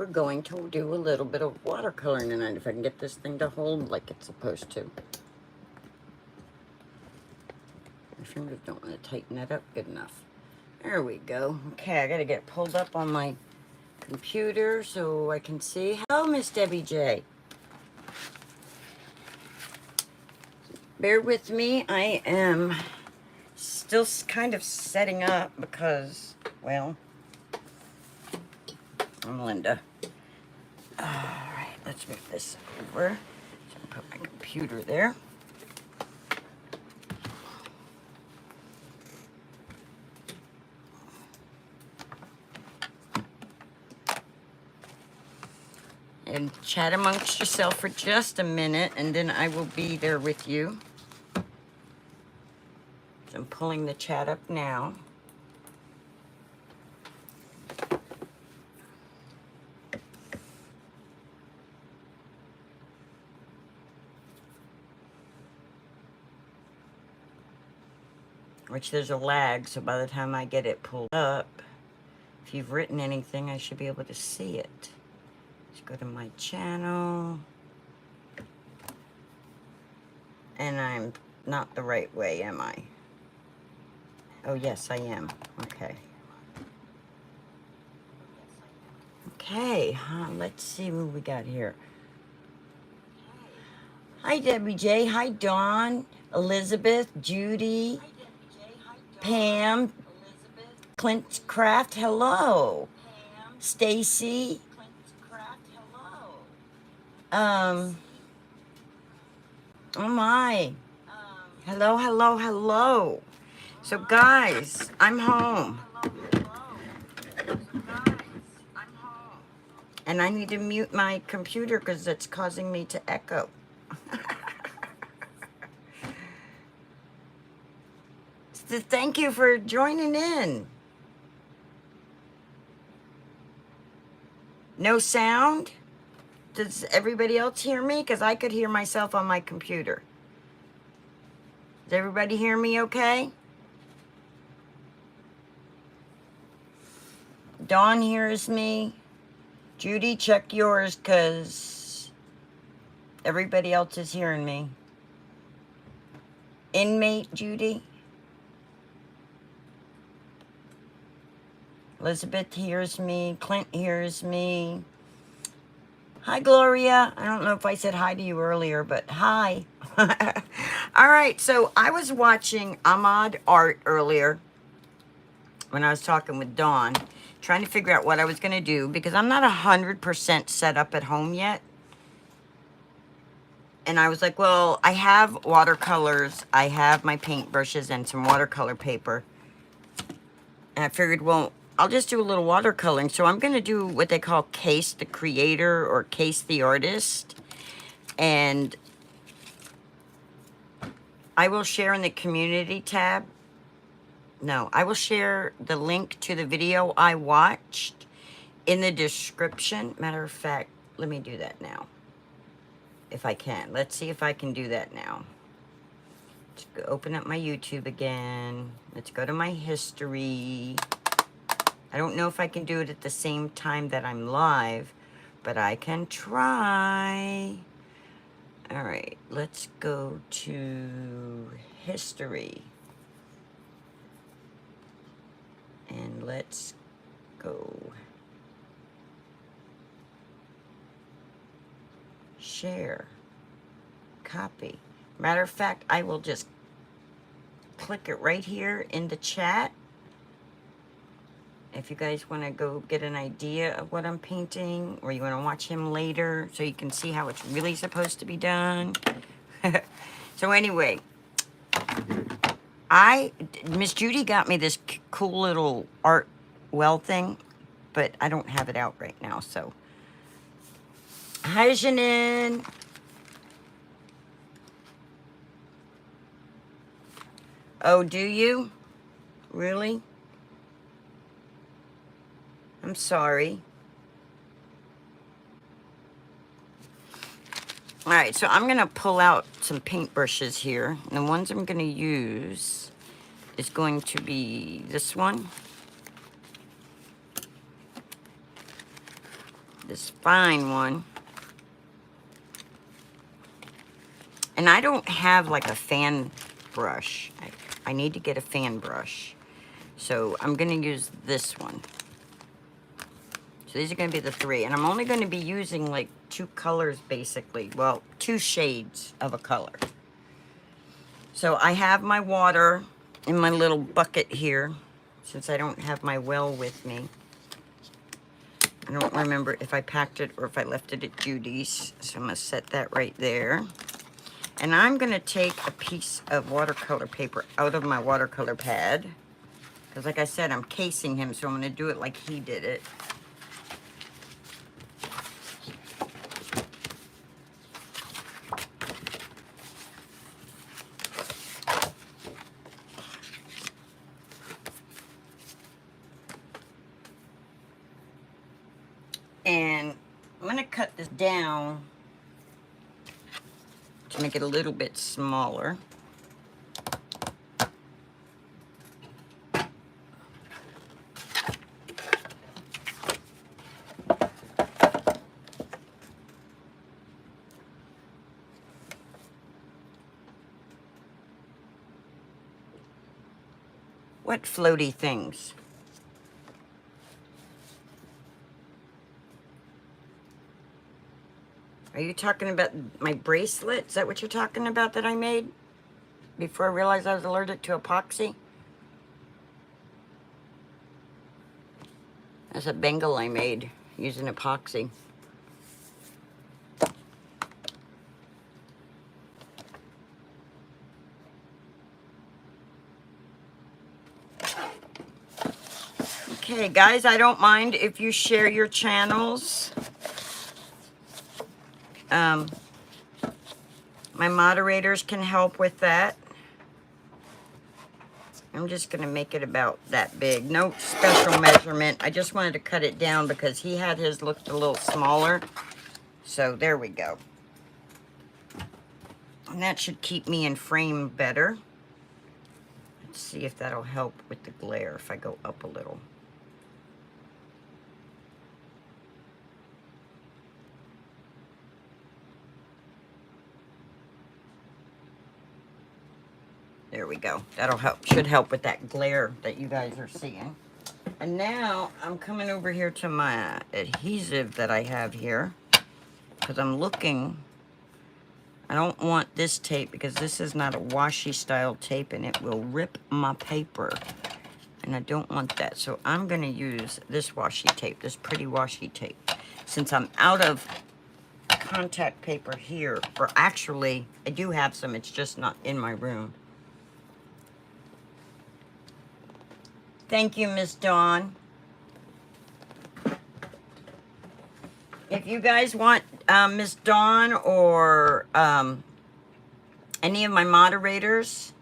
we're going to do a little bit of watercoloring tonight, if I can get this thing to hold like it's supposed to. My fingers don't want to tighten that up good enough. There we go. Okay, I gotta get it pulled up on my computer so I can see. Hello, Miss Debbie J. Bear with me. I am still kind of setting up because, well, I'm Linda. All right, let's move this over. So I'll put my computer there. And chat amongst yourself for just a minute, and then I will be there with you. So I'm pulling the chat up now. Which there's a lag, so by the time I get it pulled up, if you've written anything, I should be able to see it. Let's go to my channel. And I'm not the right way, am I? Oh, yes, I am. Okay. Okay, let's see what we got here. Hi, Debbie J. Hi, Dawn, Elizabeth, Judy, Pam, Clint Craft, hello. Stacy. Oh my. Hello, hello, hello. So guys, I'm home. And I need to mute my computer because it's causing me to echo. So thank you for joining in. No sound? Does everybody else hear me? Because I could hear myself on my computer. Does everybody hear me okay? Dawn hears me. Judy, check yours because everybody else is hearing me. Inmate, Judy. Elizabeth hears me. Clint hears me. Hi, Gloria. I don't know if I said hi to you earlier, but hi. All right, so I was watching Ahmad Art earlier when I was talking with Dawn, trying to figure out what I was going to do because I'm not 100% set up at home yet. And I was like, well, I have watercolors, I have my paintbrushes and some watercolor paper. And I figured, well, I'll just do a little watercoloring. So I'm going to do what they call Case the Creator or Case the Artist. And I will share in the community tab. No, I will share the link to the video I watched in the description. Matter of fact, let me do that now. If I can. Let's see if I can do that now. Let's go open up my YouTube again. Let's go to my history. I don't know if I can do it at the same time that I'm live, but I can try. All right, let's go to history. And let's go share, copy. Matter of fact, I will just click it right here in the chat. If you guys want to go get an idea of what I'm painting, or you want to watch him later so you can see how it's really supposed to be done. So anyway, Miss Judy got me this cool little art well thing, but I don't have it out right now, so. Hi, Janine. Oh, do you? Really? I'm sorry. All right, so I'm gonna pull out some paintbrushes here. And the ones I'm gonna use is going to be this one. this fine one. And I don't have like a fan brush. I need to get a fan brush. So I'm gonna use this one. So these are gonna be the 3. And I'm only gonna be using like 2 colors basically. Well, 2 shades of a color. So I have my water in my little bucket here, since I don't have my well with me. I don't remember if I packed it or if I left it at Judy's. So I'm gonna set that right there. And I'm gonna take a piece of watercolor paper out of my watercolor pad. Because like I said, I'm casing him, so I'm gonna do it like he did it. And I'm gonna cut this down to make it a little bit smaller. What floaty things? Are you talking about my bracelet? Is that what you're talking about that I made? Before I realized I was allergic to epoxy? That's a bangle I made using epoxy. Okay, guys, I don't mind if you share your channels. My moderators can help with that. I'm just going to make it about that big. No special measurement. I just wanted to cut it down because he had his looked a little smaller. So there we go. And that should keep me in frame better. Let's see if that'll help with the glare if I go up a little. There we go. That'll help, should help with that glare that you guys are seeing. And now I'm coming over here to my adhesive that I have here, because I'm looking, I don't want this tape because this is not a washi style tape and it will rip my paper. And I don't want that. So I'm going to use this washi tape, this pretty washi tape. Since I'm out of contact paper here, or actually I do have some, it's just not in my room. Thank you, Miss Dawn. If you guys want Miss Dawn or any of my moderators,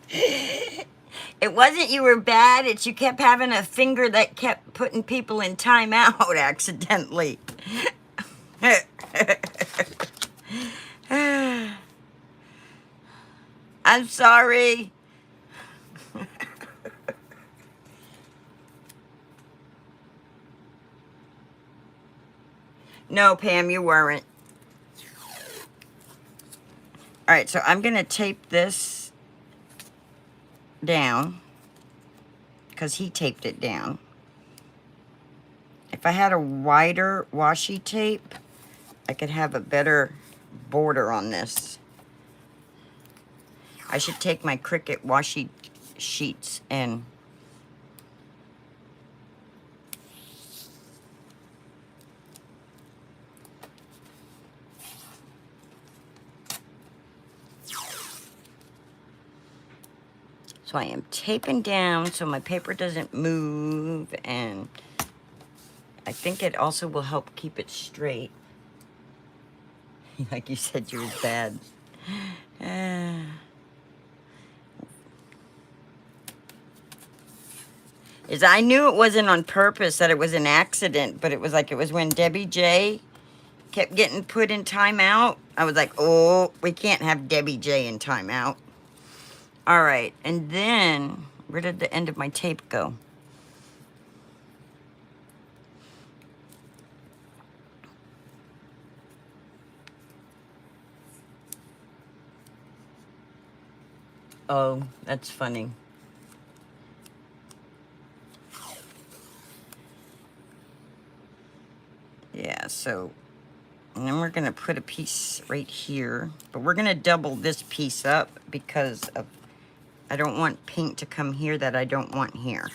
it wasn't you were bad, it's you kept having a finger that kept putting people in timeout accidentally. I'm sorry. No, Pam, you weren't. All right, so I'm going to tape this down because he taped it down. If I had a wider washi tape, I could have a better border on this. I should take my Cricut washi sheets and so I am taping down so my paper doesn't move, and I think it also will help keep it straight. Like you said, you was bad. I knew it wasn't on purpose, that it was an accident, but it was like, it was when Debbie J kept getting put in timeout. I was like, oh, we can't have Debbie J in timeout. All right, and then where did the end of my tape go? Oh, that's funny. Yeah, so, and then we're gonna put a piece right here, but we're gonna double this piece up because of, I don't want paint to come here that I don't want here.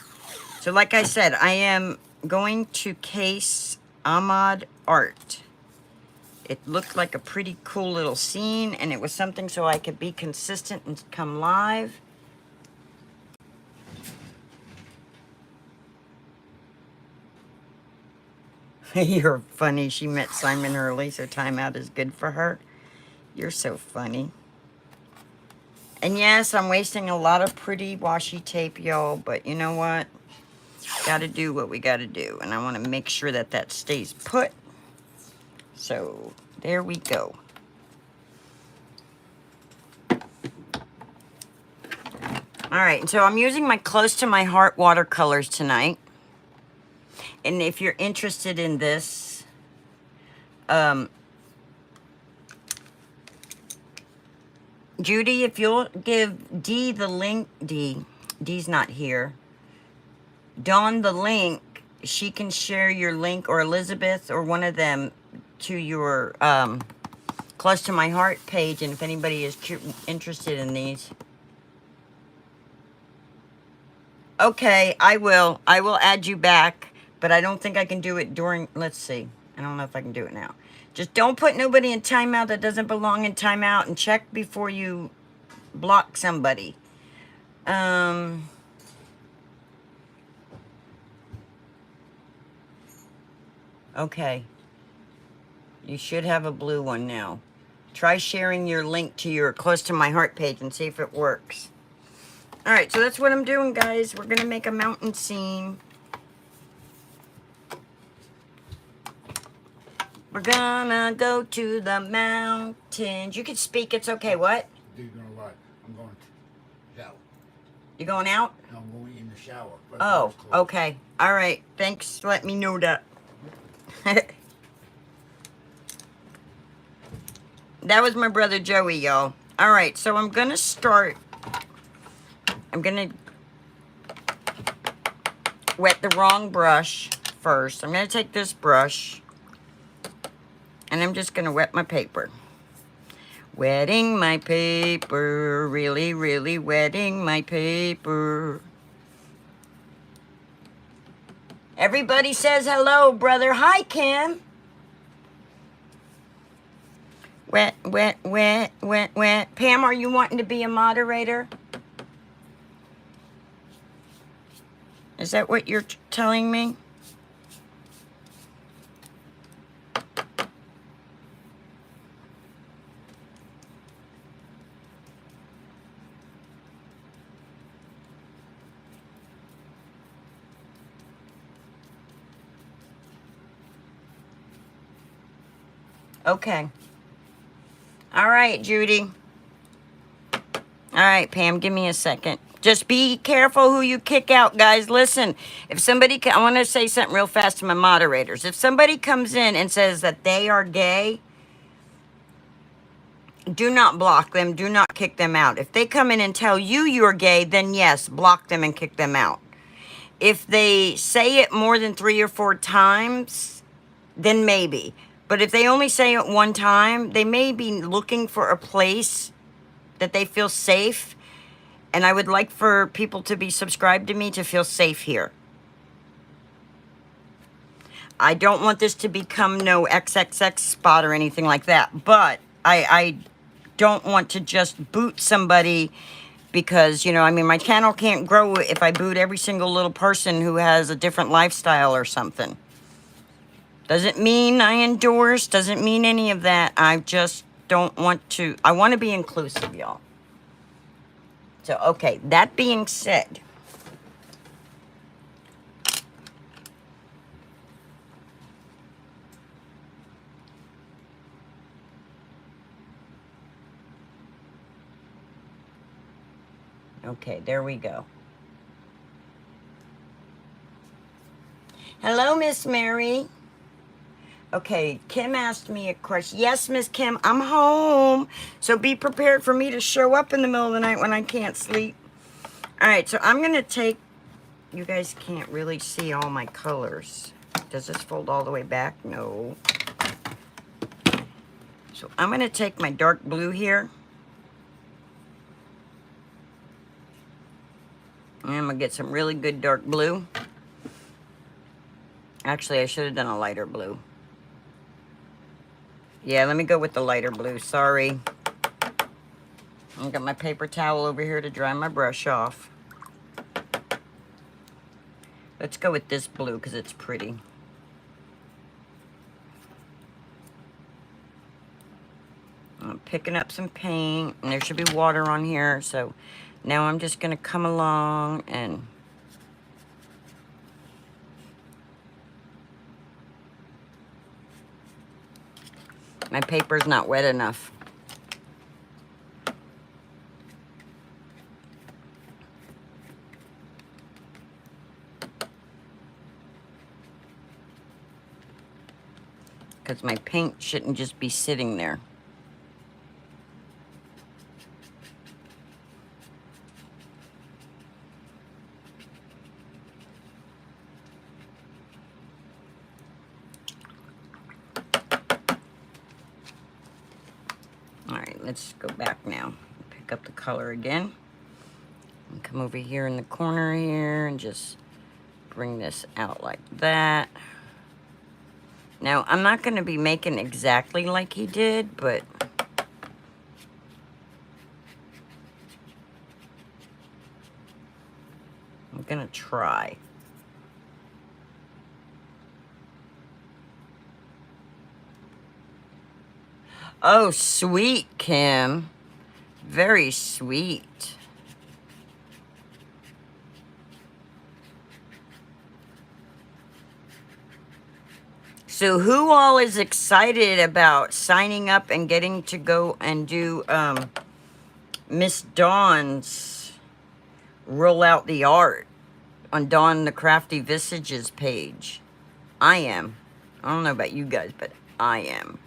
So like I said, I am going to case Ahmad Art. It looked like a pretty cool little scene, and it was something so I could be consistent and come live. You're funny. She met Simon early, so timeout is good for her. You're so funny. And yes, I'm wasting a lot of pretty washi tape, y'all, but you know what? Gotta do what we gotta do, and I want to make sure that that stays put. So there we go. All right, so I'm using my Close to My Heart watercolors tonight. And if you're interested in this, Judy, if you'll give Dee the link, Dee's not here. Dawn the link, she can share your link, or Elizabeth, or one of them, to your Close to My Heart page. And if anybody is interested in these. Okay, I will add you back, but I don't think I can do it during, let's see. I don't know if I can do it now. Just don't put nobody in timeout that doesn't belong in timeout, and check before you block somebody. Okay. You should have a blue one now. Try sharing your link to your Close to My Heart page and see if it works. All right, so that's what I'm doing, guys. We're gonna make a mountain scene. We're gonna go to the mountains. You can speak, it's okay. What? You're gonna what? I'm going to shower. You going out? No, I'm going in the shower. Oh, okay. All right. Thanks. Let me know that. That was my brother Joey, y'all. All right, so I'm gonna start. I'm gonna wet the wrong brush first. I'm gonna take this brush, and I'm just gonna wet my paper. Wetting my paper, really, really wetting my paper. Everybody says hello, brother. Hi, Kim. Wet, wet, wet, wet, wet. Pam, are you wanting to be a moderator? Is that what you're telling me? Okay. All right, Judy. All right, Pam, give me a second. Just be careful who you kick out, guys. Listen, if somebody, I want to say something real fast to my moderators. If somebody comes in and says that they are gay, do not block them. Do not kick them out. If they come in and tell you you're gay, then yes, block them and kick them out. If they say it more than 3 or 4 times, then maybe. But if they only say it one time, they may be looking for a place that they feel safe. And I would like for people to be subscribed to me to feel safe here. I don't want this to become no XXX spot or anything like that. But I don't want to just boot somebody because, you know, I mean, my channel can't grow if I boot every single little person who has a different lifestyle or something. Doesn't mean I endorse, doesn't mean any of that. I just don't want to, I want to be inclusive, y'all. So, okay, that being said, Okay, there we go. Hello, Miss Mary. Okay, Kim asked me a question. Yes, Miss Kim, I'm home. So be prepared for me to show up in the middle of the night when I can't sleep. All right, so I'm going to take, you guys can't really see all my colors. Does this fold all the way back? No. So I'm going to take my dark blue here. And I'm going to get some really good dark blue. Actually, I should have done a lighter blue. Yeah, let me go with the lighter blue. Sorry. I've got my paper towel over here to dry my brush off. Let's go with this blue because it's pretty. I'm picking up some paint, and there should be water on here. So now I'm just going to come along and my paper's not wet enough. Because my paint shouldn't just be sitting there. All right, let's go back now. Pick up the color again. And come over here in the corner here and just bring this out like that. Now, I'm not going to be making exactly like he did, but I'm going to try. Oh, sweet, Kim. Very sweet. So who all is excited about signing up and getting to go and do Miss Dawn's Roll Out the Art on Dawn the Crafty Visages page? I am. I don't know about you guys, but I am.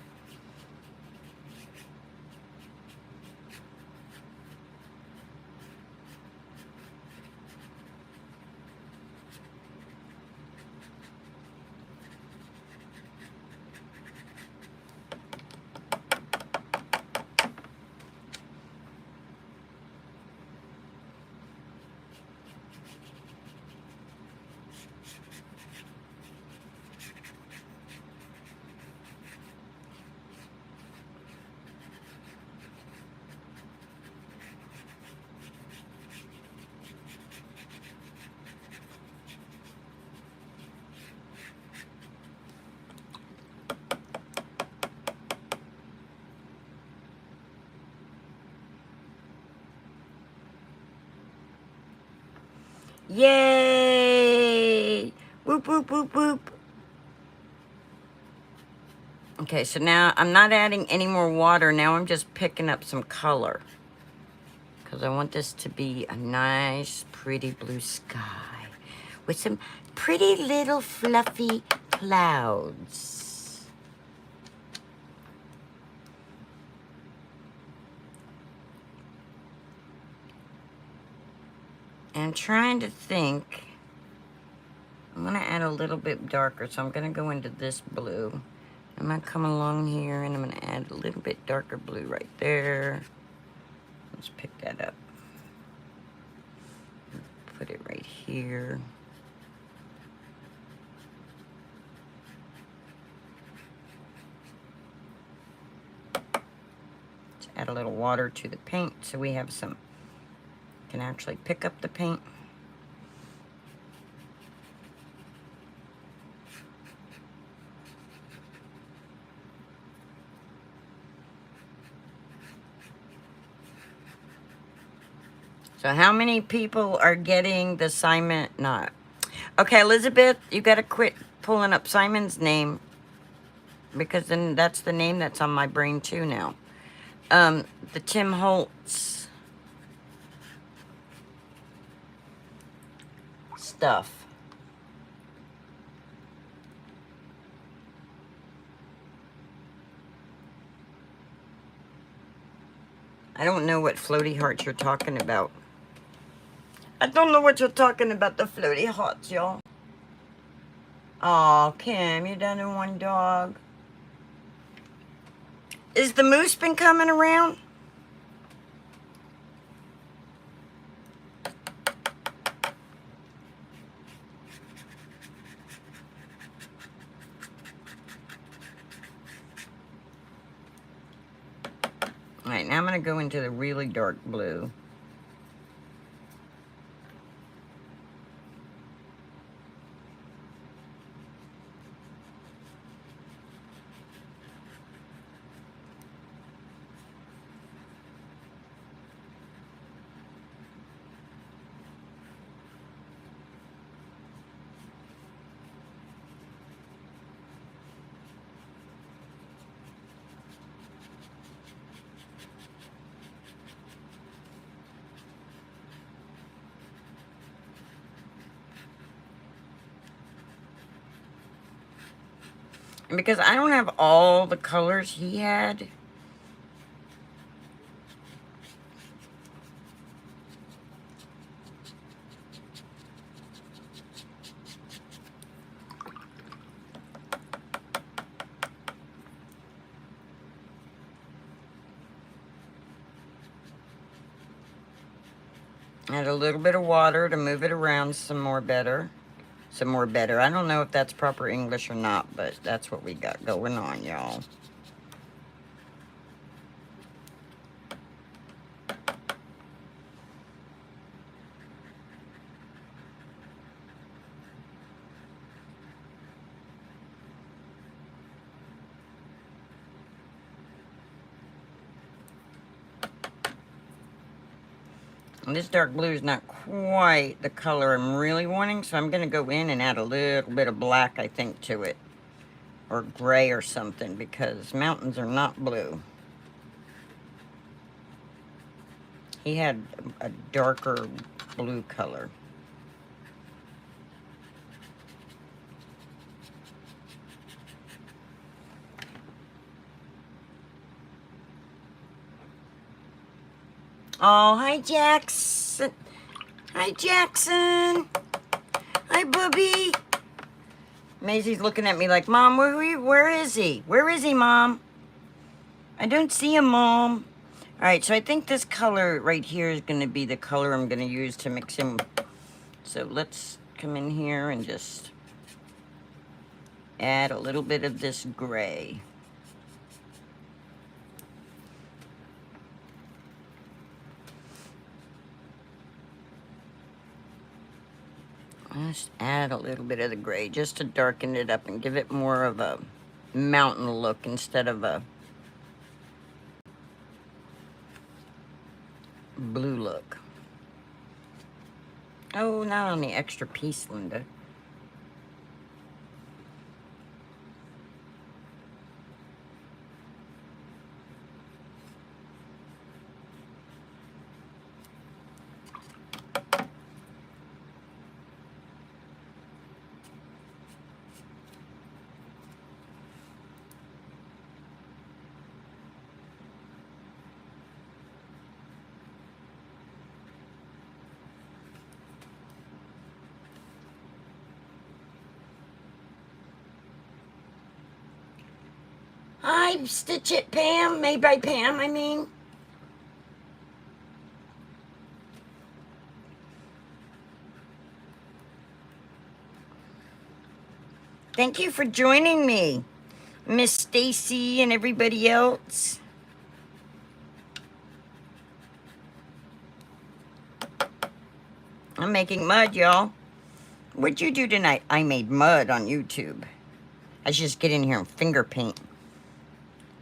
Yay! Whoop, whoop, whoop, whoop. Okay, so now I'm not adding any more water. Now I'm just picking up some color. Because I want this to be a nice, pretty blue sky. With some pretty little fluffy clouds. And I'm trying to think. I'm going to add a little bit darker, so I'm going to go into this blue. I'm going to come along here, and I'm going to add a little bit darker blue right there. Let's pick that up. Put it right here. Let's add a little water to the paint so we have some, can actually pick up the paint. So how many people are getting the Simon? Not. Okay, Elizabeth, you got to quit pulling up Simon's name. Because then that's the name that's on my brain too now. The Tim Holtz. stuff. I don't know what floaty hearts you're talking about. I don't know what you're talking about, the floaty hearts, y'all. Oh, Kim, you're down in one dog. Is the moose been coming around? All right, now I'm going to go into the really dark blue. And because I don't have all the colors he had, add a little bit of water to move it around some more better. I don't know if that's proper English or not, but that's what we got going on, y'all. And this dark blue is not quite the color I'm really wanting, so I'm going to go in and add a little bit of black, I think, to it. Or gray or something, because mountains are not blue. He had a darker blue color. Oh, hi, Jackson. Hi, Jackson. Hi, Booby. Maisie's looking at me like, Mom, where is he? Where is he, Mom? I don't see him, Mom. All right, so I think this color right here is going to be the color I'm going to use to mix him. So let's come in here and just add a little bit of this gray. Just add a little bit of the gray just to darken it up and give it more of a mountain look instead of a blue look. Oh, not on the extra piece, Linda. Hi, Stitch It Pam. Made by Pam, I mean. Thank you for joining me, Miss Stacy and everybody else. I'm making mud, y'all. What'd you do tonight? I made mud on YouTube. I should just get in here and finger paint.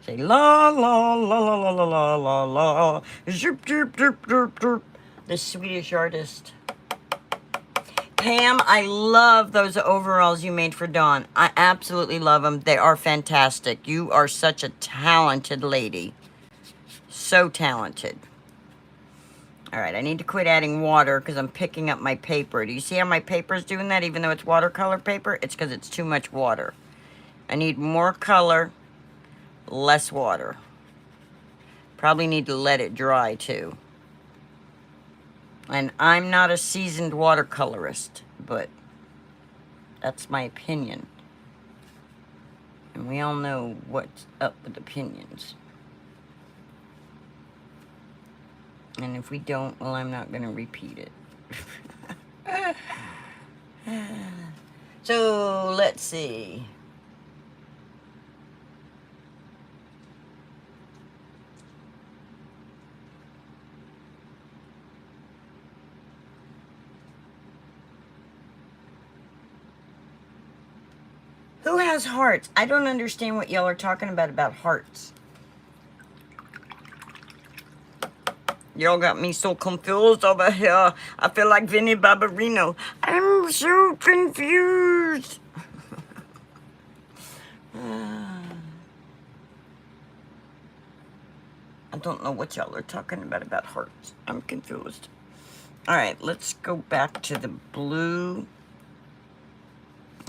Say la la la la la la la la la. Zoop zoop zoop zoop zoop. The Swedish artist. Pam, I love those overalls you made for Dawn. I absolutely love them. They are fantastic. You are such a talented lady. So talented. All right, I need to quit adding water because I'm picking up my paper. Do you see how my paper's doing that even though it's watercolor paper? It's because it's too much water. I need more color, less water. Probably need to let it dry too. And I'm not a seasoned watercolorist, but that's my opinion. And we all know what's up with opinions. And if we don't, well, I'm not going to repeat it. So, let's see. Who has hearts? I don't understand what y'all are talking about hearts. Y'all got me so confused over here. I feel like Vinnie Barbarino. I'm so confused. I don't know what y'all are talking about hearts. I'm confused. All right, let's go back to the blue.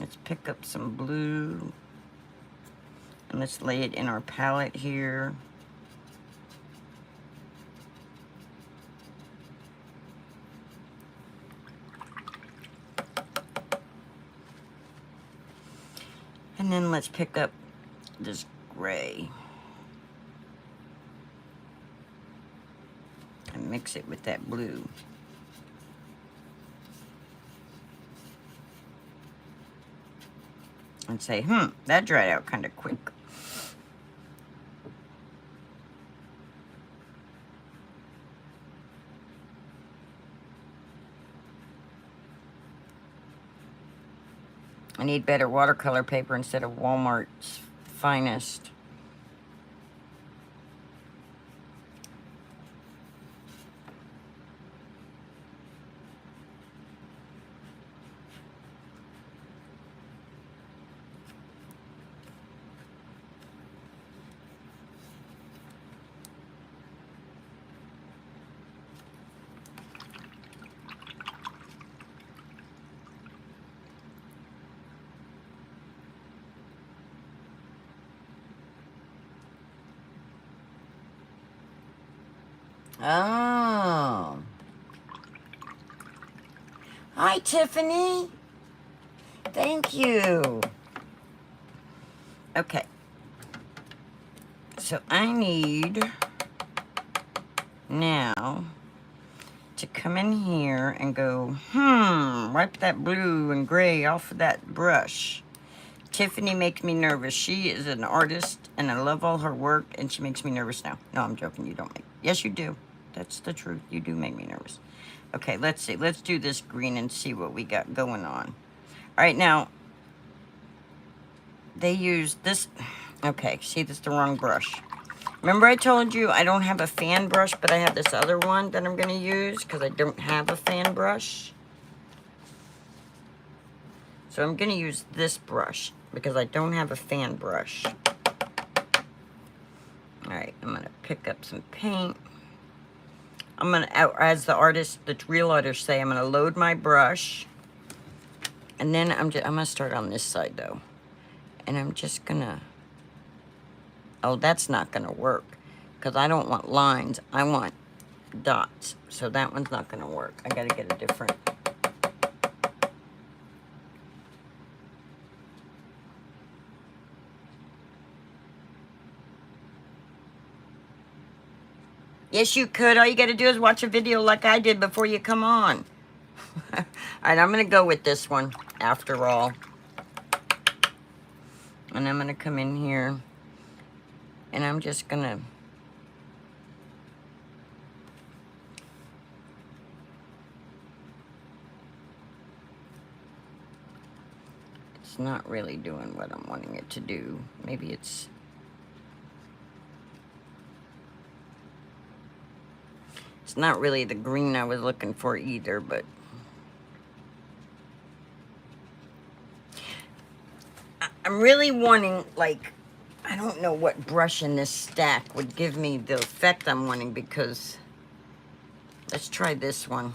Let's pick up some blue. And let's lay it in our palette here. And then let's pick up this gray. And mix it with that blue. And say, that dried out kind of quick. I need better watercolor paper instead of Walmart's finest. Oh. Hi, Tiffany. Thank you. Okay. So I need now to come in here and go, wipe that blue and gray off of that brush. Tiffany makes me nervous. She is an artist, and I love all her work, and she makes me nervous now. No, I'm joking. You don't make... Yes, you do. That's the truth. You do make me nervous. Okay, let's see. Let's do this green and see what we got going on. All right, now, they use this... Okay, see, this is the wrong brush. Remember I told you I don't have a fan brush, but I have this other one that I'm going to use because I don't have a fan brush. So I'm going to use this brush because I don't have a fan brush. Alright, I'm going to pick up some paint. I'm going to, as the artist, the real artists say, I'm going to load my brush. And then I'm going to start on this side though. And I'm just going to... Oh, that's not going to work because I don't want lines. I want dots. So that one's not going to work. I got to get a different... Yes, you could. All you got to do is watch a video like I did before you come on. All right, I'm going to go with this one after all. And I'm going to come in here. And I'm just going to... It's not really doing what I'm wanting it to do. Maybe it's... It's not really the green I was looking for either, but... I'm really wanting, like... I don't know what brush in this stack would give me the effect I'm wanting because... Let's try this one.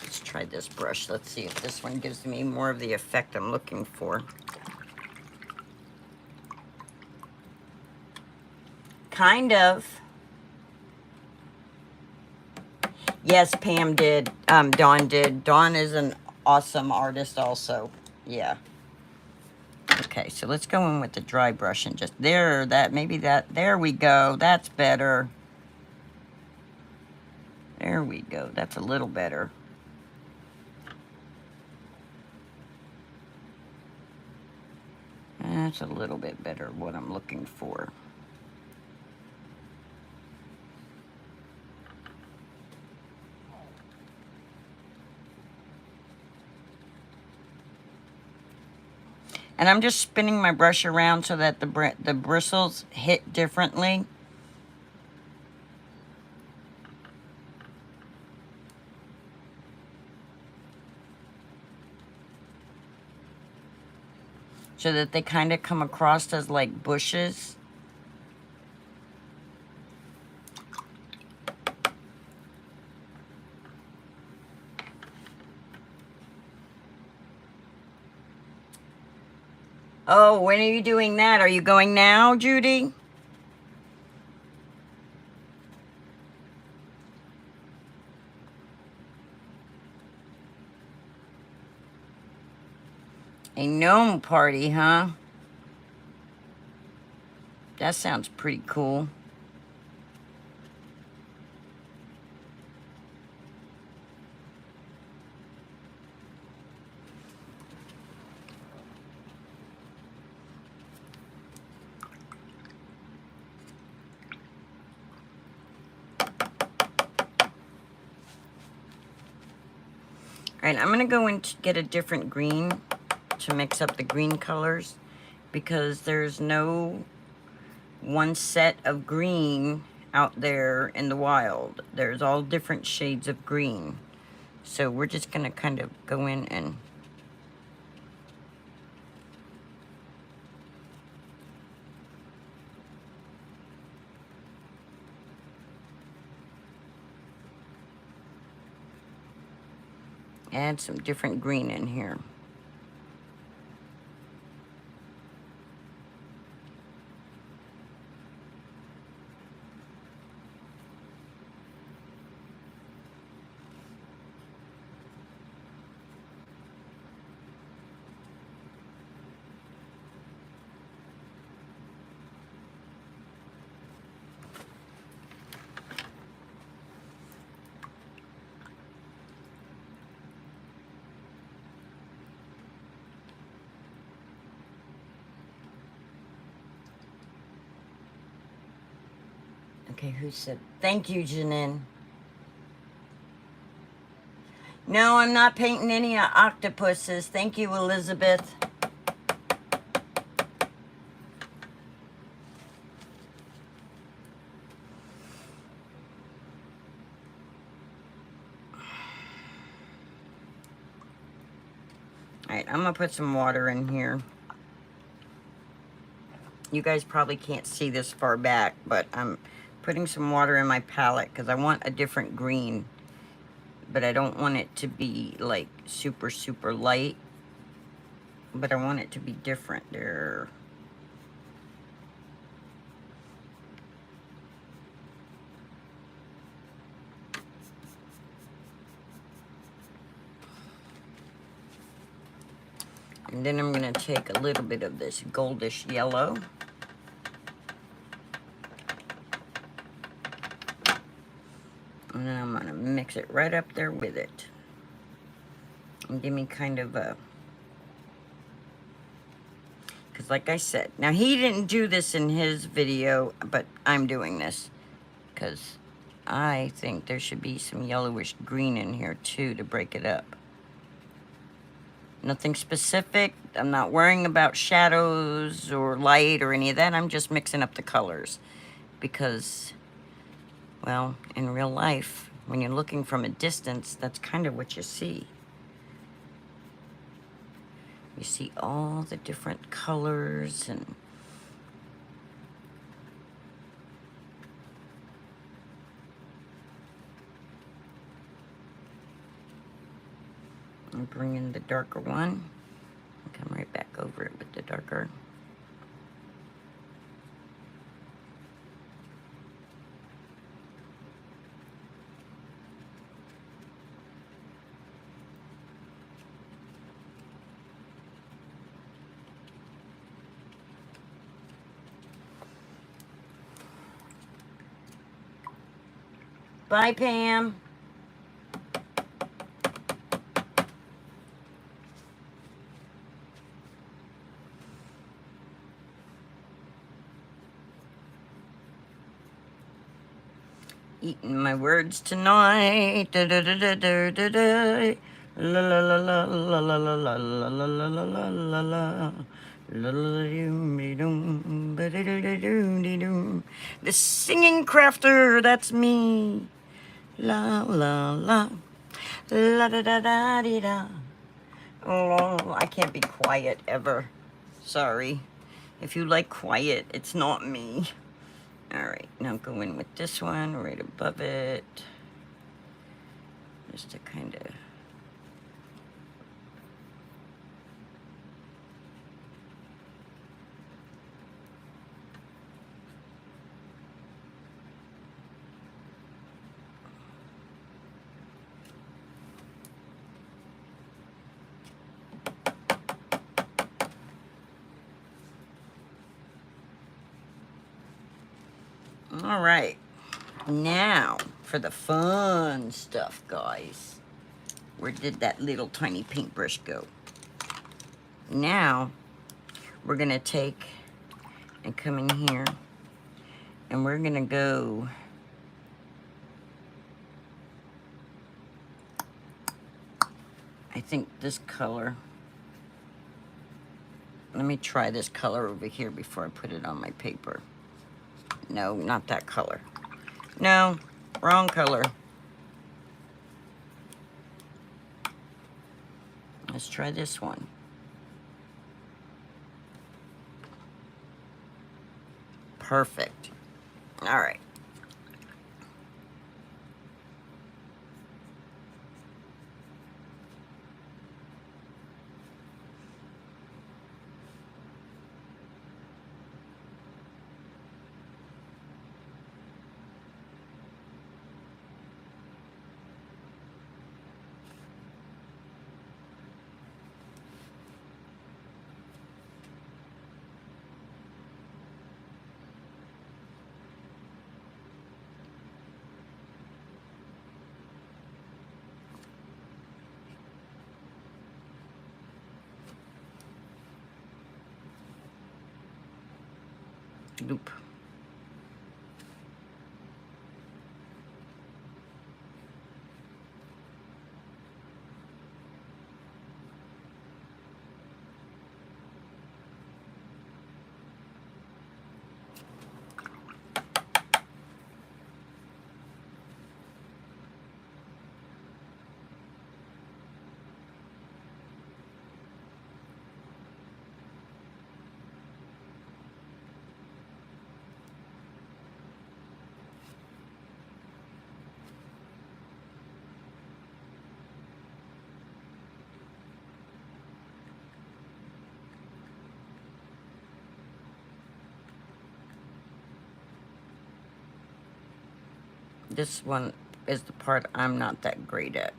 Let's try this brush. Let's see if this one gives me more of the effect I'm looking for. Kind of. Yes, Pam did. Dawn did. Dawn is an awesome artist also. Yeah. Okay, so let's go in with the dry brush and just there, there we go. That's better. There we go. That's a little better. That's a little bit better what I'm looking for. And I'm just spinning my brush around so that the bristles hit differently. So that they kind of come across as like bushes. Oh, when are you doing that? Are you going now, Judy? A gnome party, huh? That sounds pretty cool. All right, I'm gonna go in to get a different green to mix up the green colors because there's no one set of green out there in the wild. There's all different shades of green. So we're just gonna kind of go in and add some different green in here. Okay, who said, thank you, Janine. No, I'm not painting any octopuses. Thank you, Elizabeth. All right, I'm gonna put some water in here. You guys probably can't see this far back, but I'm putting some water in my palette because I want a different green. But I don't want it to be like super, super light. But I want it to be different there. And then I'm going to take a little bit of this goldish yellow. And then I'm going to mix it right up there with it. And give me kind of a... Because like I said, now he didn't do this in his video, but I'm doing this. Because I think there should be some yellowish green in here too to break it up. Nothing specific. I'm not worrying about shadows or light or any of that. I'm just mixing up the colors. Because, well, in real life, when you're looking from a distance, that's kind of what you see. You see all the different colors and bring in the darker one. Come right back over it with the darker. Bye, Pam. Eating my words tonight. Da, da, da, da, da, da, da. La la la la la la la la la la la la la la la. The singing crafter, that's me. La la la. La da da da dee da. Oh, I can't be quiet ever. Sorry. If you like quiet, it's not me. All right, now go in with this one right above it. Just to kind of... All right, now for the fun stuff, guys. Where did that little tiny paintbrush go? Now, we're gonna take and come in here, and we're gonna go... I think this color... Let me try this color over here before I put it on my paper. No, not that color. No, wrong color. Let's try this one. Perfect. All right. Loop. This one is the part I'm not that great at.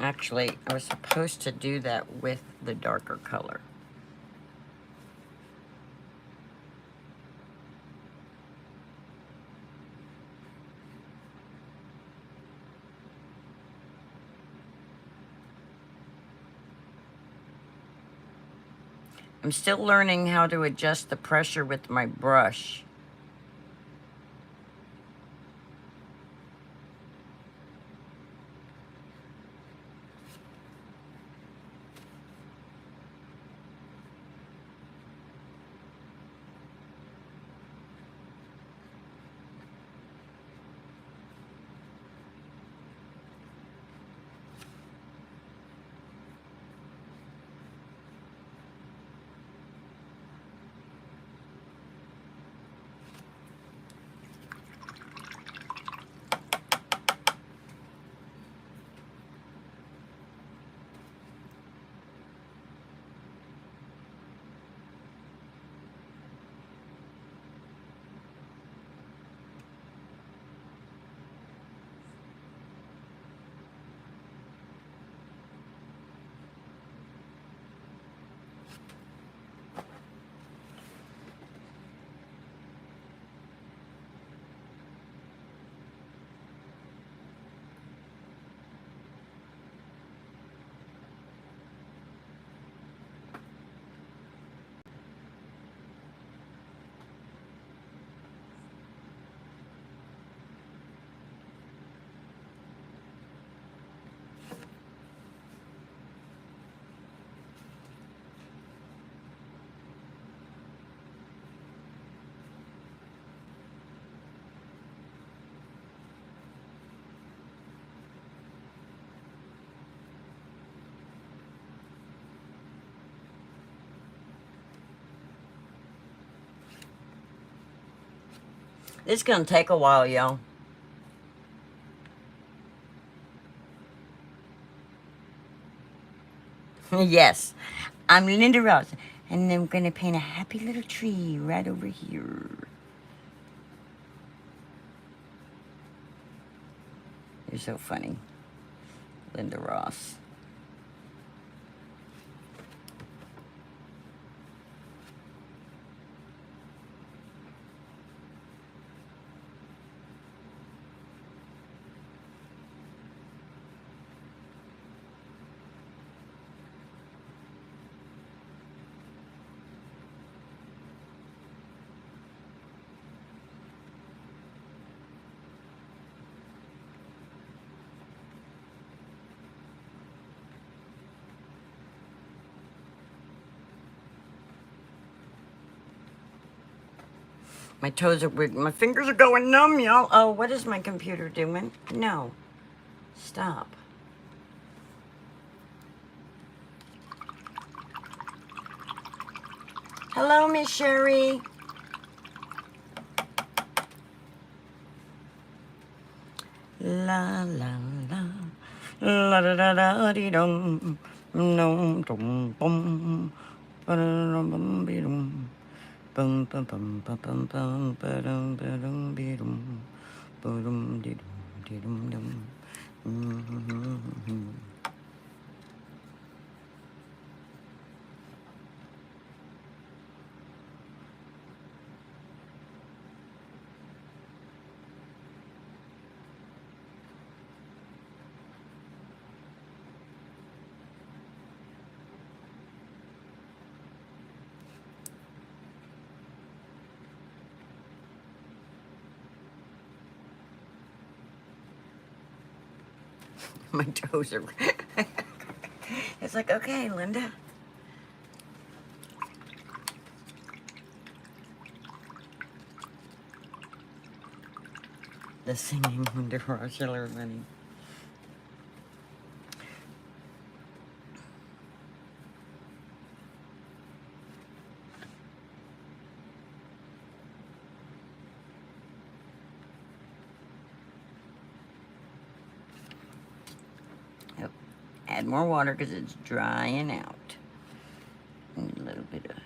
Actually, I was supposed to do that with the darker color. I'm still learning how to adjust the pressure with my brush. It's gonna take a while, y'all. Yes, I'm Linda Ross, and I'm gonna paint a happy little tree right over here. You're so funny, Linda Ross. My toes are weird. My fingers are going numb, y'all. Oh, what is my computer doing? No. Stop. Hello, Miss Sherry. La la la. La da da da dee dum. No dum bum. Ba da dum bum be dum. Bum bum bum bum bum bum ba dum be dum. Ba dum dee dum dum. Mm-hmm. My toes are. It's like, okay, Linda. The singing Linda Ross, everybody. Yep. Add more water because it's drying out. And a little bit of.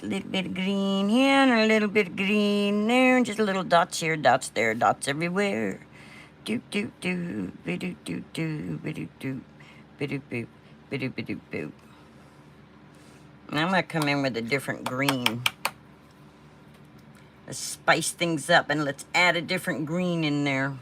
A little bit of green here and a little bit of green there, and just little dots here, dots there, dots everywhere. Doop doop doop, be doop doop doop, be doop doop, be doop boop, be doop be doop boop. And I'm gonna come in with a different green. Let's spice things up and let's add a different green in there.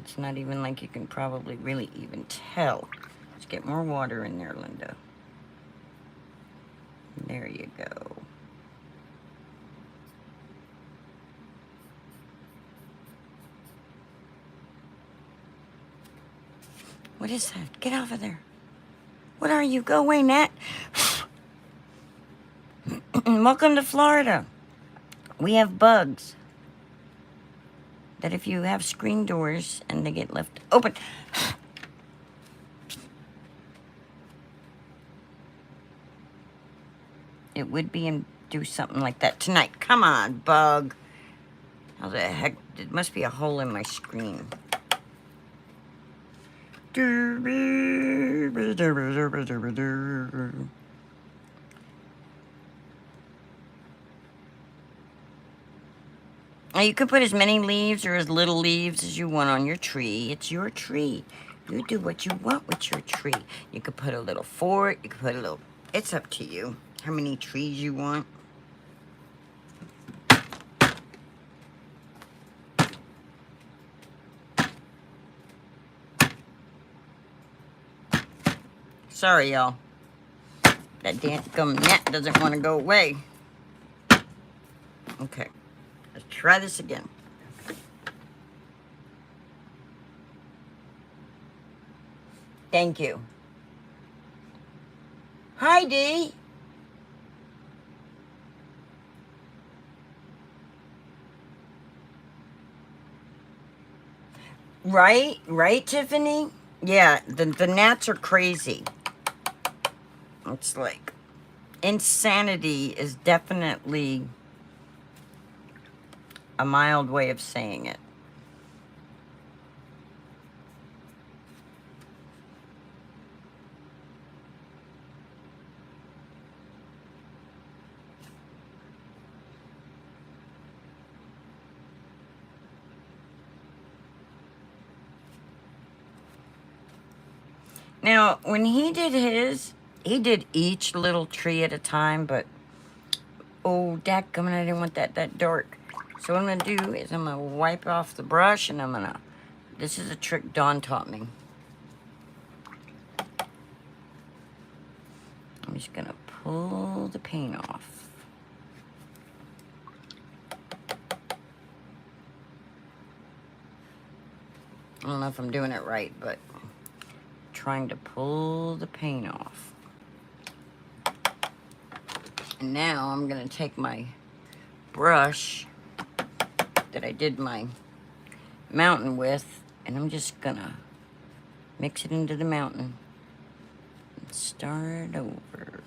It's not even like you can probably really even tell. Let's get more water in there, Linda. There you go. What is that? Get off of there. What are you? Go away, Nat. Welcome to Florida. We have bugs that if you have screen doors and they get left open, it would be and do something like that tonight. Come on, bug. How the heck? It must be a hole in my screen. Now you can put as many leaves or as little leaves as you want on your tree. It's your tree. You do what you want with your tree. You could put a little fort. You could put a little... It's up to you how many trees you want. Sorry, y'all. That damn gnat doesn't want to go away. Okay. Let's try this again. Thank you. Hi, Dee. Right? Right, Tiffany? Yeah, the gnats are crazy. It's like insanity is definitely a mild way of saying it. Now, when he did his, he did each little tree at a time, but oh, dadgummit, I didn't want that dark. So what I'm gonna do is I'm gonna wipe off the brush and I'm gonna, this is a trick Dawn taught me. I'm just gonna pull the paint off. I don't know if I'm doing it right, but trying to pull the paint off. And now I'm gonna take my brush that I did my mountain with, and I'm just gonna mix it into the mountain and start over.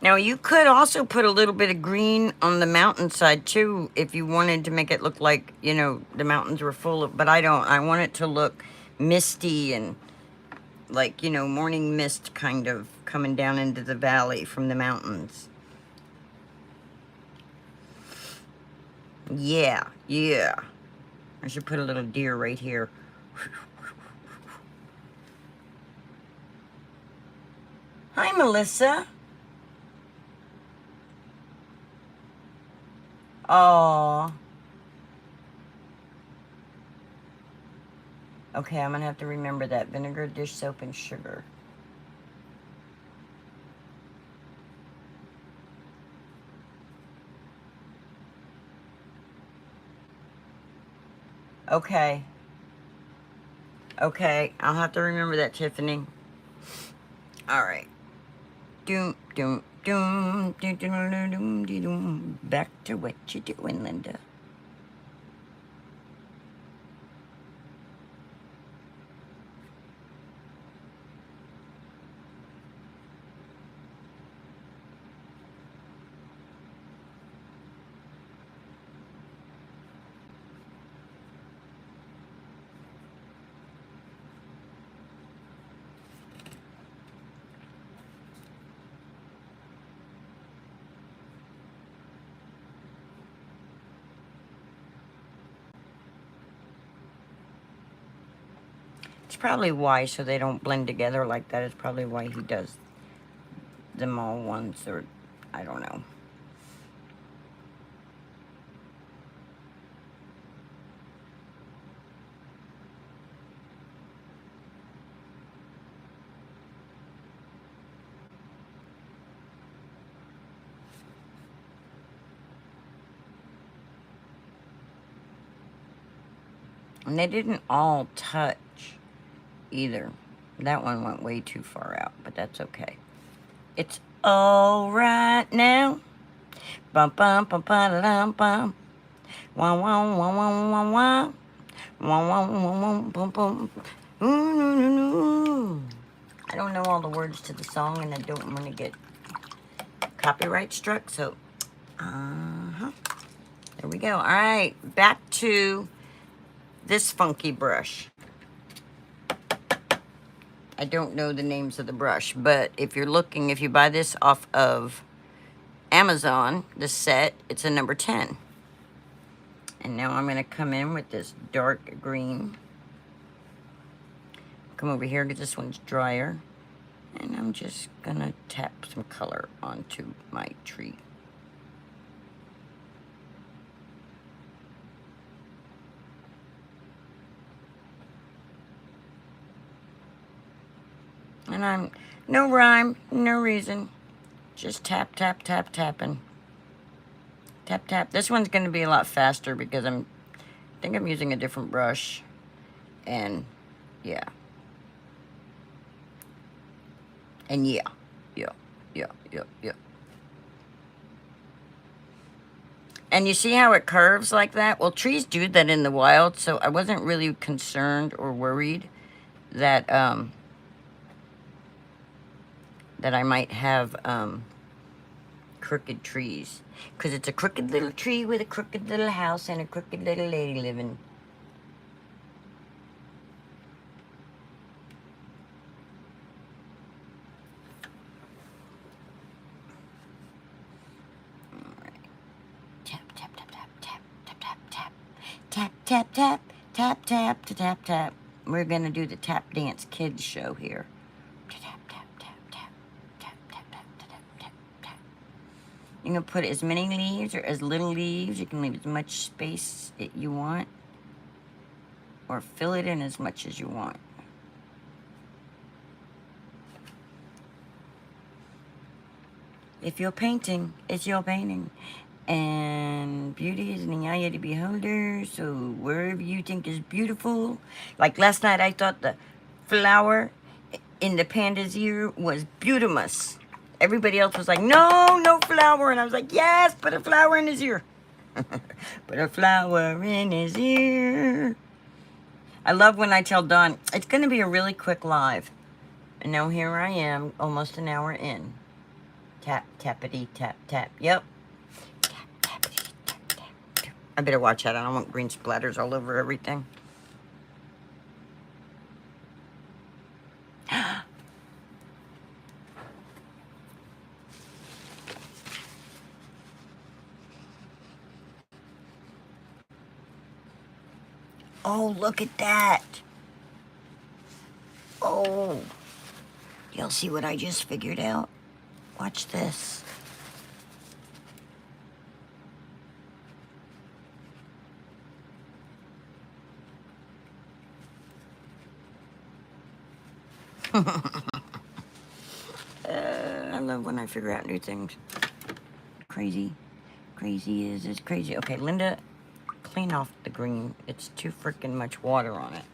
Now you could also put a little bit of green on the mountainside too if you wanted to make it look like, you know, the mountains were full of, but I don't. I want it to look misty and like, you know, morning mist kind of coming down into the valley from the mountains. Yeah, yeah. I should put a little deer right here. Hi, Melissa. Oh. Okay, I'm gonna have to remember that. Vinegar, dish soap, and sugar. Okay. Okay, I'll have to remember that, Tiffany. All right. Doom, doom, doom, doom, doom, doom, doom, doom, doom. Back to what you doing, Linda. It's probably why, so they don't blend together like that. It's probably why he does them all once, or I don't know. And they didn't all touch either. That one went way too far out, but that's okay. It's all right now. Bum bum bum bum bum bum. Wah wah wah wah wah wah. Wah wah wah wah bum bum. Ooh. I don't know all the words to the song, and I don't want to get copyright struck. So, there we go. All right, back to this funky brush. I don't know the names of the brush, but if you're looking, if you buy this off of Amazon, the set, it's a number 10. And now I'm going to come in with this dark green. Come over here because this one's drier. And I'm just gonna tap some color onto my tree. And I'm, no rhyme, no reason. Just tap, tap, tap, tapping. Tap, tap. This one's gonna be a lot faster because I think I'm using a different brush. And yeah. And yeah. Yeah, yeah, yeah, yeah. And you see how it curves like that? Well, trees do that in the wild, so I wasn't really concerned or worried that that I might have crooked trees. Because it's a crooked little tree with a crooked little house and a crooked little lady living. Tap, tap, tap, tap, tap, tap, tap, tap. Tap, tap, tap, tap, tap, tap, tap, tap. We're going to do the tap dance kids show here. Tap, tap, tap, tap, tap, tap, tap, tap, tap, tap. You can put as many leaves or as little leaves. You can leave as much space that you want. Or fill it in as much as you want. If you're painting, it's your painting. And beauty is in the eye of the beholder. So wherever you think is beautiful. Like last night I thought the flower in the panda's ear was beautimous. Everybody else was like, no, no flower. And I was like, yes, put a flower in his ear. Put a flower in his ear. I love when I tell Dawn, it's going to be a really quick live. And now here I am, almost an hour in. Tap, tappity, tap, tap. Yep. Tap, tappity, tap, tap, tap. I better watch out. I don't want green splatters all over everything. Oh, look at that. Oh. You'll see what I just figured out. Watch this. I love when I figure out new things. Crazy. Crazy is crazy. Okay, Linda, clean off the green. It's too freaking much water on it.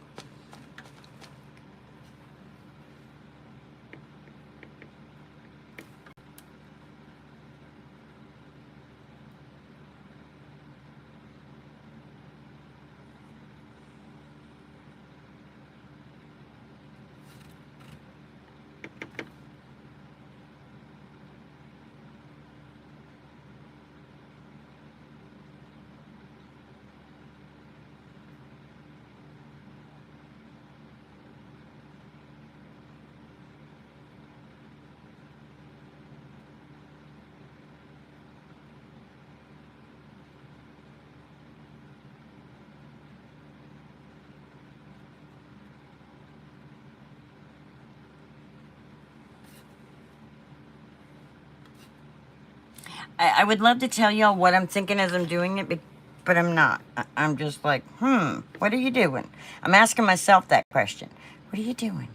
I would love to tell y'all what I'm thinking as I'm doing it, but I'm not. I'm just like, what are you doing? I'm asking myself that question. What are you doing?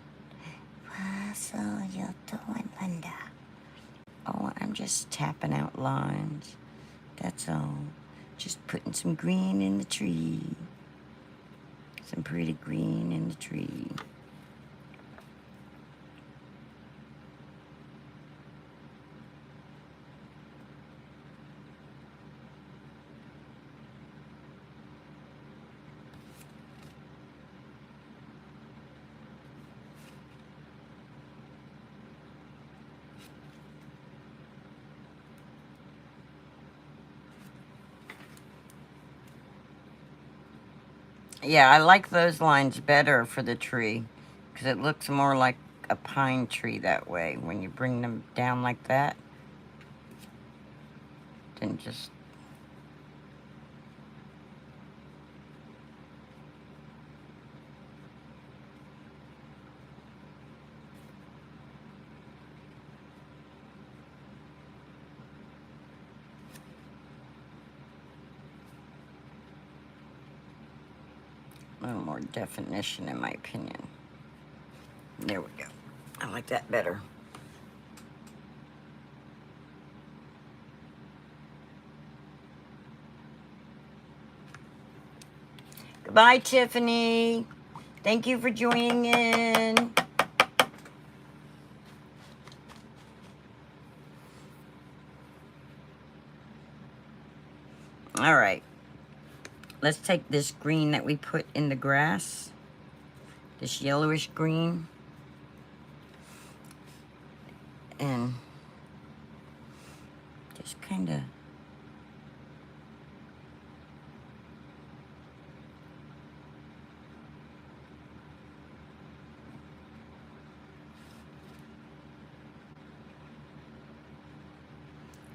What's all you doing, Linda? Oh, I'm just tapping out lines. That's all. Just putting some green in the tree. Some pretty green in the tree. Yeah, I like those lines better for the tree because it looks more like a pine tree that way when you bring them down like that. Than just... A little more definition, in my opinion. There we go. I like that better. Goodbye, Tiffany. Thank you for joining in. All right. Let's take this green that we put in the grass, this yellowish green, and just kind of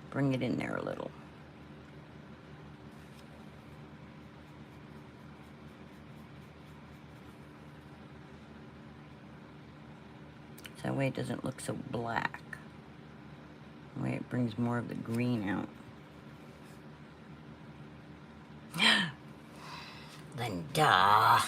bring it in there a little. So that way it doesn't look so black. That way it brings more of the green out. Linda.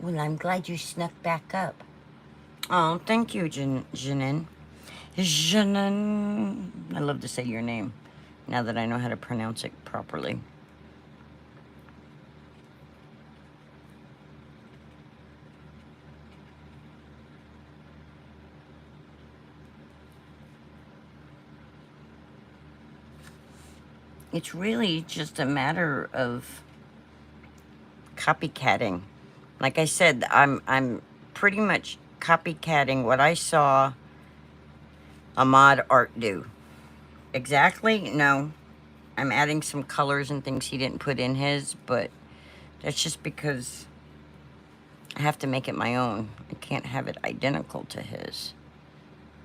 Well, I'm glad you snuck back up. Oh, thank you, Janine. Janine. I love to say your name now that I know how to pronounce it properly. It's really just a matter of copycatting. Like I said, I'm pretty much copycatting what I saw Ahmad Art do. Exactly? No. I'm adding some colors and things he didn't put in his, but that's just because I have to make it my own. I can't have it identical to his,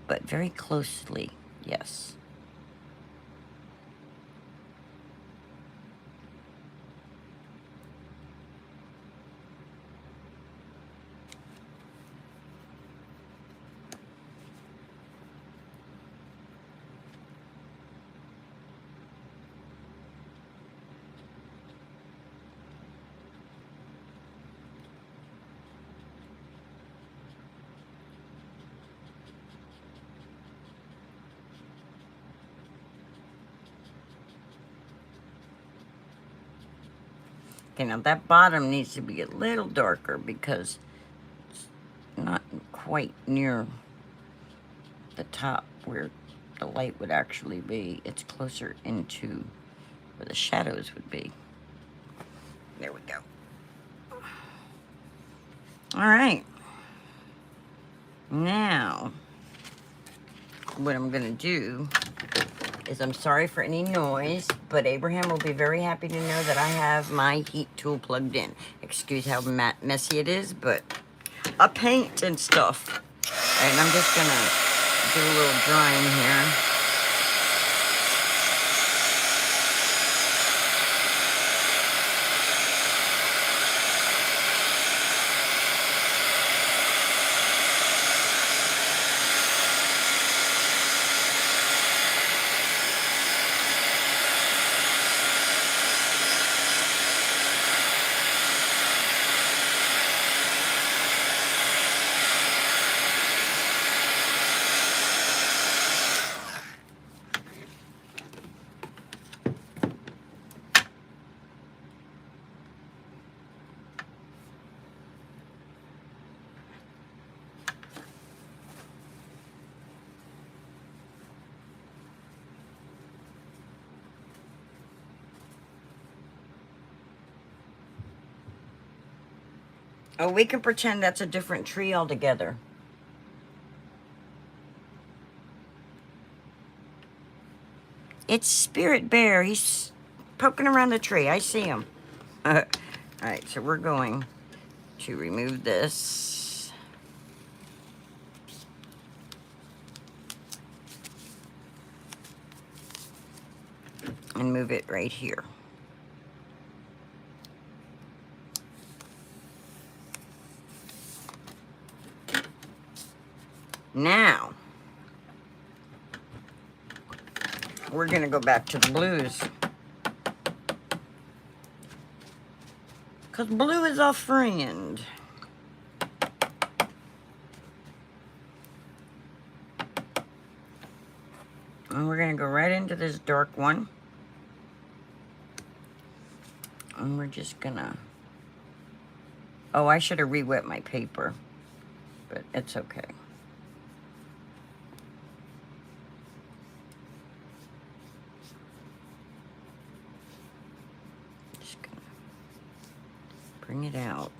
but very closely, yes. Okay, now that bottom needs to be a little darker because it's not quite near the top where the light would actually be. It's closer into where the shadows would be. There we go. All right. Now, what I'm gonna do is, I'm sorry for any noise, but Abraham will be very happy to know that I have my heat tool plugged in. Excuse how messy it is, but I paint and stuff. And I'm just gonna do a little drying here. Oh, we can pretend that's a different tree altogether. It's Spirit Bear. He's poking around the tree. I see him. All right, so we're going to remove this. and move it right here. Now, we're gonna go back to the blues. Because blue is our friend. And we're gonna go right into this dark one. And we're just gonna... Oh, I should have re-wet my paper. But it's okay. Just gonna bring it out.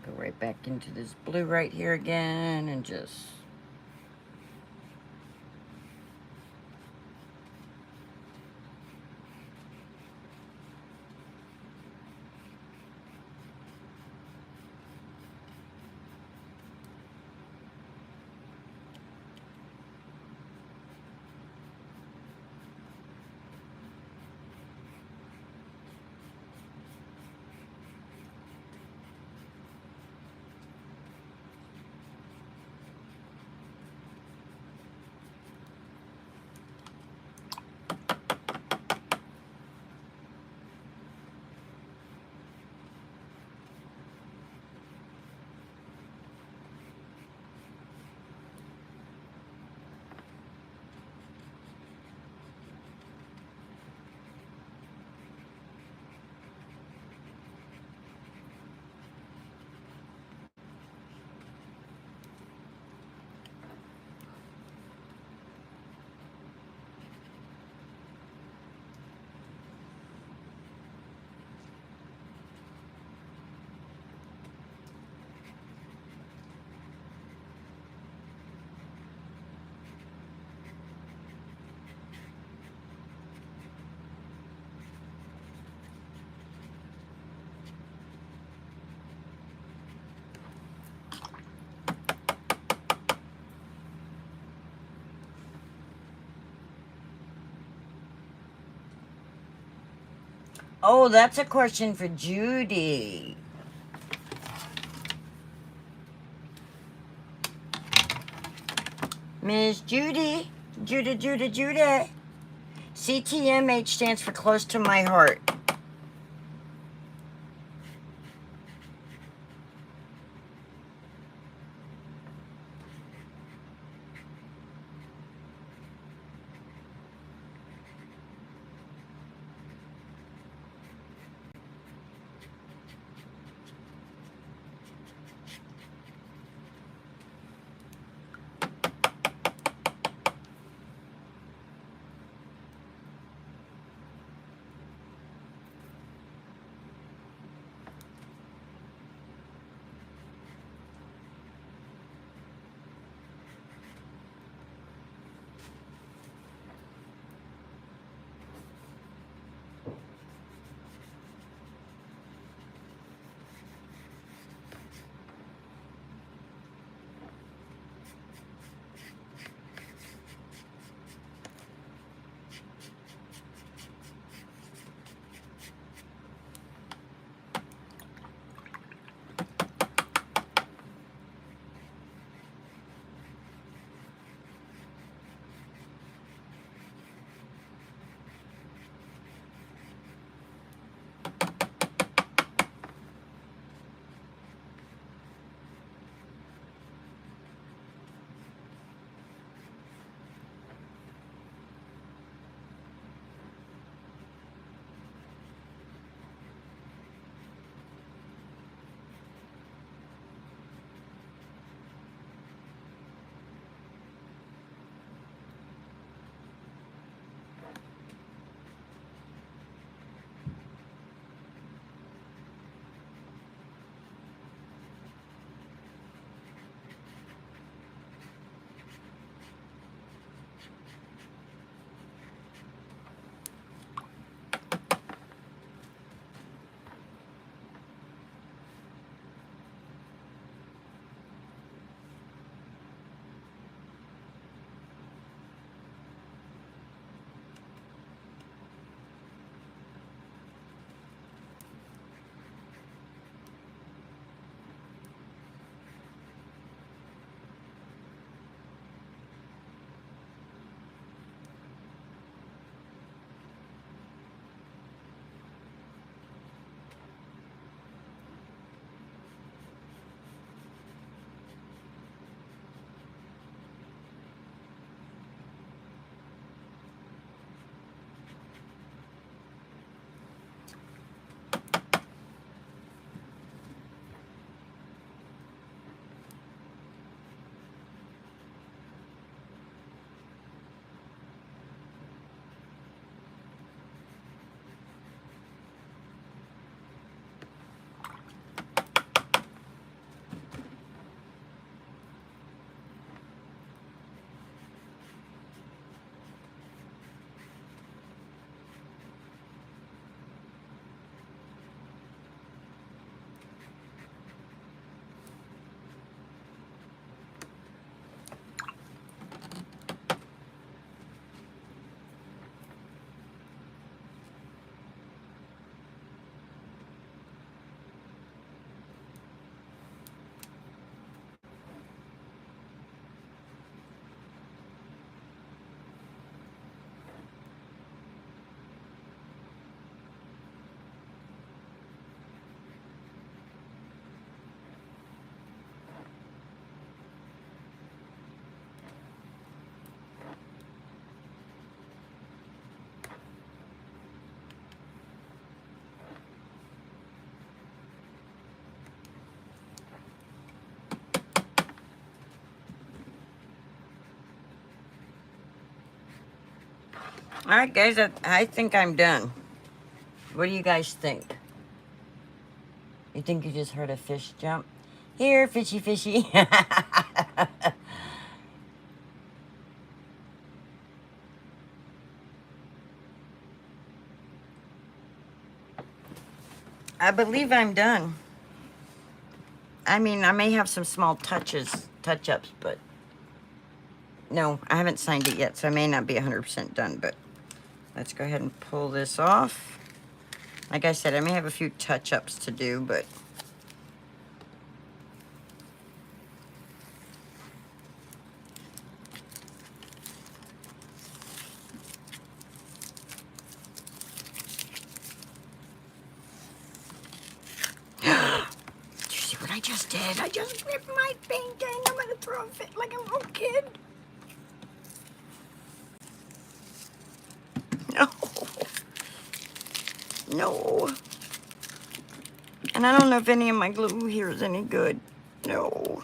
Go right back into this blue right here again and just... Oh, that's a question for Judy. Miss Judy. Judy. CTMH stands for close to my heart. All right, guys, I think I'm done. What do you guys think? You think you just heard a fish jump? Here, fishy, fishy. I believe I'm done. I mean, I may have some small touch-ups, but no, I haven't signed it yet, so I may not be 100% done, but let's go ahead and pull this off. Like I said, I may have a few touch-ups to do, but did you see what I just did? I just ripped my painting. I'm gonna throw a fit like a little kid. No. No. And I don't know if any of my glue here is any good. No.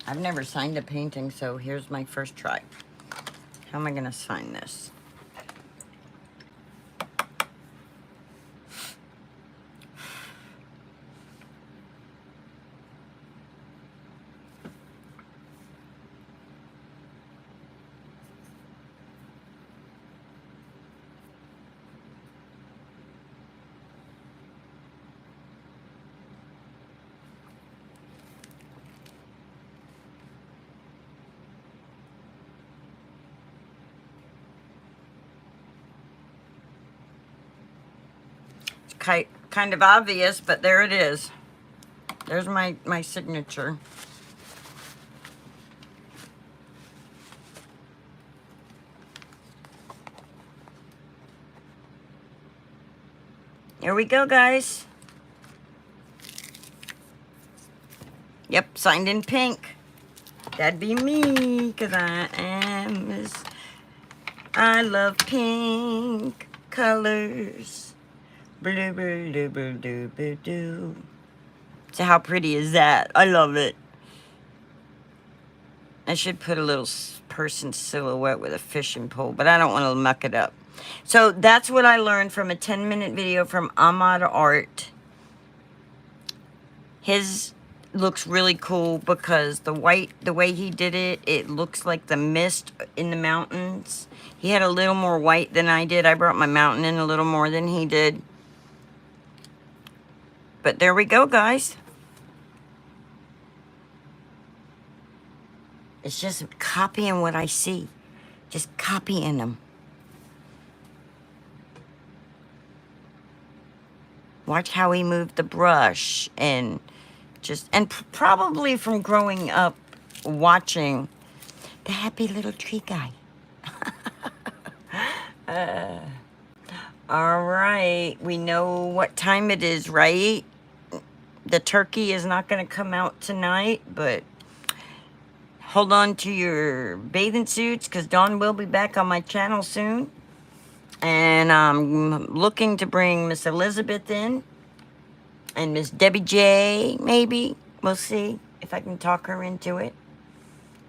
I've never signed a painting, so here's my first try. How am I gonna sign this? Kind of obvious, but there it is. There's my signature. Here we go, guys. Yep, signed in pink. That'd be me, because I love pink colors. Blue, blue, blue, blue, blue, blue, blue. So how pretty is that? I love it. I should put a little person silhouette with a fishing pole, but I don't want to muck it up. So that's what I learned from a 10-minute video from Ahmad Art. His looks really cool because the way he did it, it looks like the mist in the mountains. He had a little more white than I did. I brought my mountain in a little more than he did. But there we go, guys. It's just copying what I see. Just copying them. Watch how he moved the brush and probably from growing up watching the happy little tree guy. All right, we know what time it is, right? The turkey is not going to come out tonight, but hold on to your bathing suits because Dawn will be back on my channel soon. And I'm looking to bring Miss Elizabeth in and Miss Debbie J, maybe. We'll see if I can talk her into it.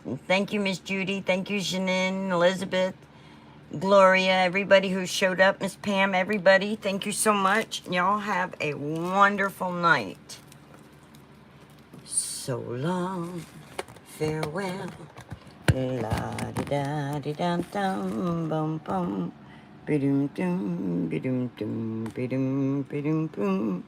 And thank you, Miss Judy. Thank you, Janine, Elizabeth, Gloria, everybody who showed up, Miss Pam, everybody. Thank you so much. Y'all have a wonderful night. So long, farewell. La di da di dum dum bum bum. Be-dum dum, be-dum dum, be-dum, be-dum boom.